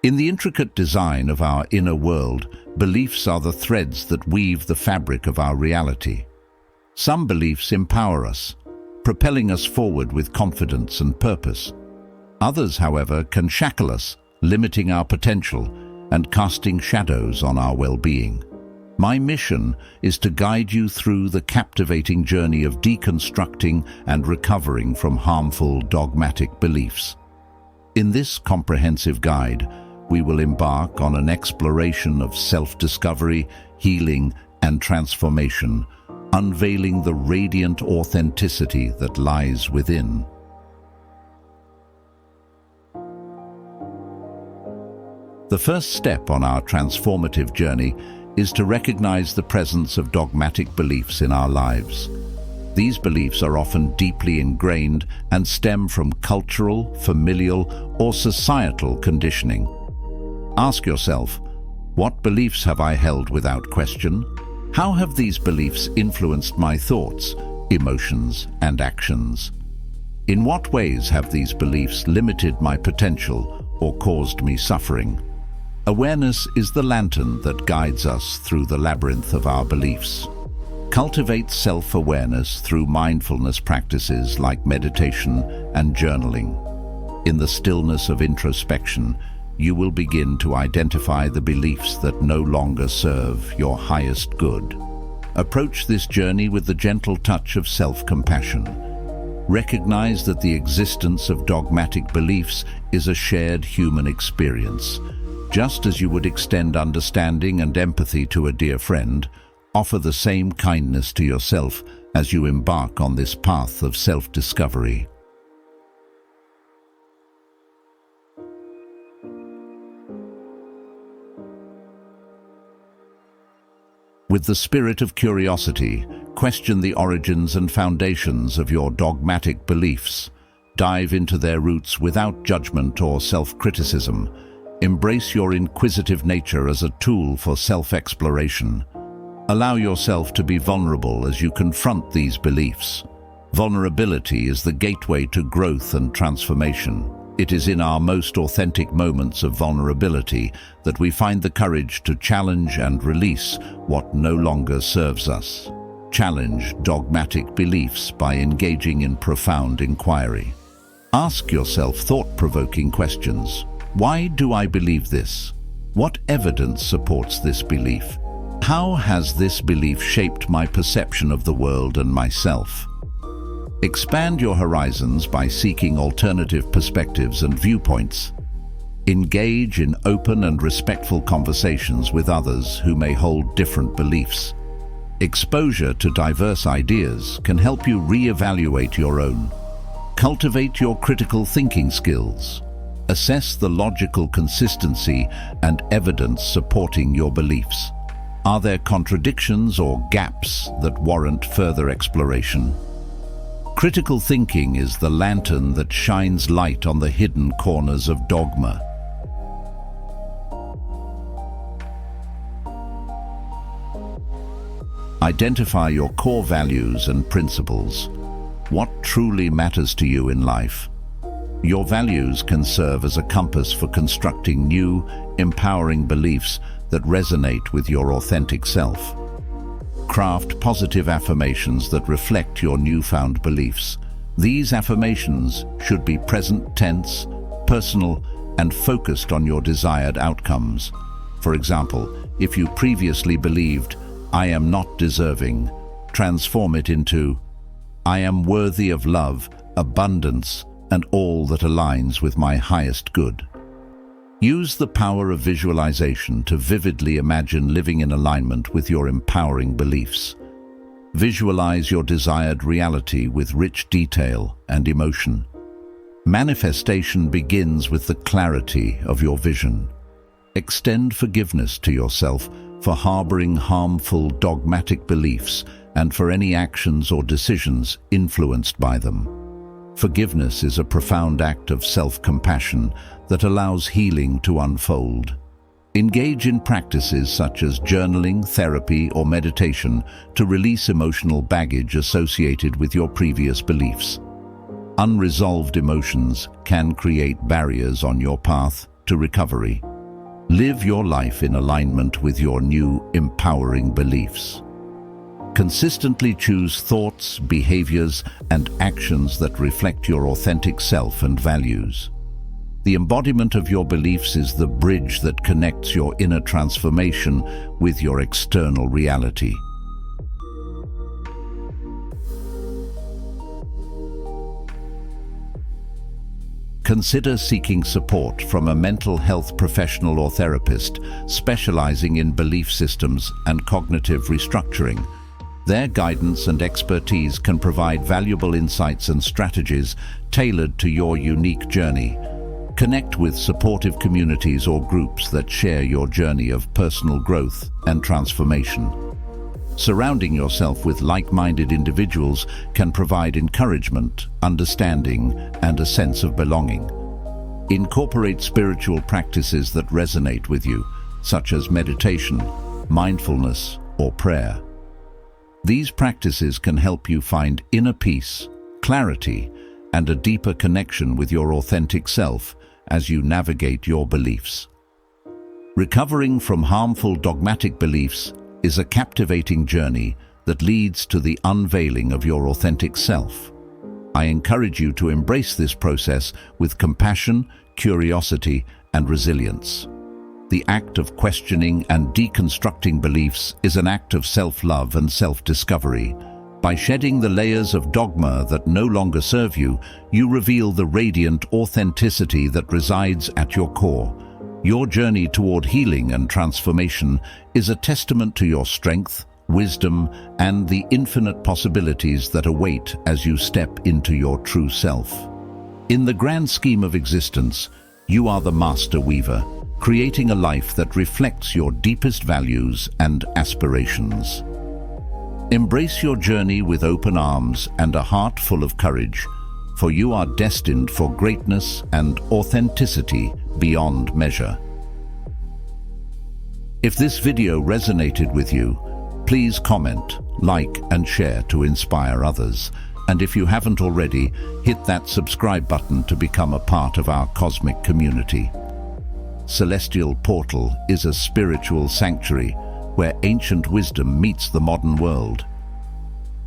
In the intricate design of our inner world, beliefs are the threads that weave the fabric of our reality. Some beliefs empower us, propelling us forward with confidence and purpose. Others, however, can shackle us, limiting our potential and casting shadows on our well-being. My mission is to guide you through the captivating journey of deconstructing and recovering from harmful dogmatic beliefs. In this comprehensive guide, we will embark on an exploration of self-discovery, healing, and transformation, unveiling the radiant authenticity that lies within. The first step on our transformative journey is to recognize the presence of dogmatic beliefs in our lives. These beliefs are often deeply ingrained and stem from cultural, familial, or societal conditioning. Ask yourself, what beliefs have I held without question? How have these beliefs influenced my thoughts, emotions, and actions? In what ways have these beliefs limited my potential or caused me suffering? Awareness is the lantern that guides us through the labyrinth of our beliefs. Cultivate self-awareness through mindfulness practices like meditation and journaling. In the stillness of introspection, you will begin to identify the beliefs that no longer serve your highest good. Approach this journey with the gentle touch of self-compassion. Recognize that the existence of dogmatic beliefs is a shared human experience. Just as you would extend understanding and empathy to a dear friend, offer the same kindness to yourself as you embark on this path of self-discovery. With the spirit of curiosity, question the origins and foundations of your dogmatic beliefs. Dive into their roots without judgment or self-criticism. Embrace your inquisitive nature as a tool for self-exploration. Allow yourself to be vulnerable as you confront these beliefs. Vulnerability is the gateway to growth and transformation. It is in our most authentic moments of vulnerability that we find the courage to challenge and release what no longer serves us. Challenge dogmatic beliefs by engaging in profound inquiry. Ask yourself thought-provoking questions. Why do I believe this? What evidence supports this belief? How has this belief shaped my perception of the world and myself? Expand your horizons by seeking alternative perspectives and viewpoints. Engage in open and respectful conversations with others who may hold different beliefs. Exposure to diverse ideas can help you re-evaluate your own. Cultivate your critical thinking skills. Assess the logical consistency and evidence supporting your beliefs. Are there contradictions or gaps that warrant further exploration? Critical thinking is the lantern that shines light on the hidden corners of dogma. Identify your core values and principles. What truly matters to you in life? Your values can serve as a compass for constructing new, empowering beliefs that resonate with your authentic self. Craft positive affirmations that reflect your newfound beliefs. These affirmations should be present tense, personal, and focused on your desired outcomes. For example, if you previously believed, "I am not deserving," transform it into, "I am worthy of love, abundance, and all that aligns with my highest good." Use the power of visualization to vividly imagine living in alignment with your empowering beliefs. Visualize your desired reality with rich detail and emotion. Manifestation begins with the clarity of your vision. Extend forgiveness to yourself for harboring harmful dogmatic beliefs and for any actions or decisions influenced by them. Forgiveness is a profound act of self-compassion that allows healing to unfold. Engage in practices such as journaling, therapy, or meditation to release emotional baggage associated with your previous beliefs. Unresolved emotions can create barriers on your path to recovery. Live your life in alignment with your new, empowering beliefs. Consistently choose thoughts, behaviors, and actions that reflect your authentic self and values. The embodiment of your beliefs is the bridge that connects your inner transformation with your external reality. Consider seeking support from a mental health professional or therapist specializing in belief systems and cognitive restructuring. Their guidance and expertise can provide valuable insights and strategies tailored to your unique journey. Connect with supportive communities or groups that share your journey of personal growth and transformation. Surrounding yourself with like-minded individuals can provide encouragement, understanding, and a sense of belonging. Incorporate spiritual practices that resonate with you, such as meditation, mindfulness, or prayer. These practices can help you find inner peace, clarity, and a deeper connection with your authentic self as you navigate your beliefs. Recovering from harmful dogmatic beliefs is a captivating journey that leads to the unveiling of your authentic self. I encourage you to embrace this process with compassion, curiosity, and resilience. The act of questioning and deconstructing beliefs is an act of self-love and self-discovery. By shedding the layers of dogma that no longer serve you, you reveal the radiant authenticity that resides at your core. Your journey toward healing and transformation is a testament to your strength, wisdom, and the infinite possibilities that await as you step into your true self. In the grand scheme of existence, you are the master weaver, creating a life that reflects your deepest values and aspirations. Embrace your journey with open arms and a heart full of courage, for you are destined for greatness and authenticity beyond measure. If this video resonated with you, please comment, like, and share to inspire others. And if you haven't already, hit that subscribe button to become a part of our cosmic community. Celestial Portal is a spiritual sanctuary where ancient wisdom meets the modern world.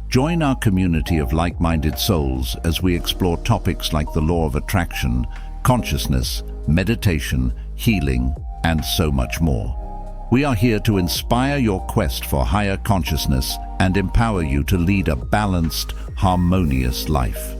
Join our community of like-minded souls as we explore topics like the law of attraction, consciousness, meditation, healing, and so much more. We are here to inspire your quest for higher consciousness and empower you to lead a balanced, harmonious life.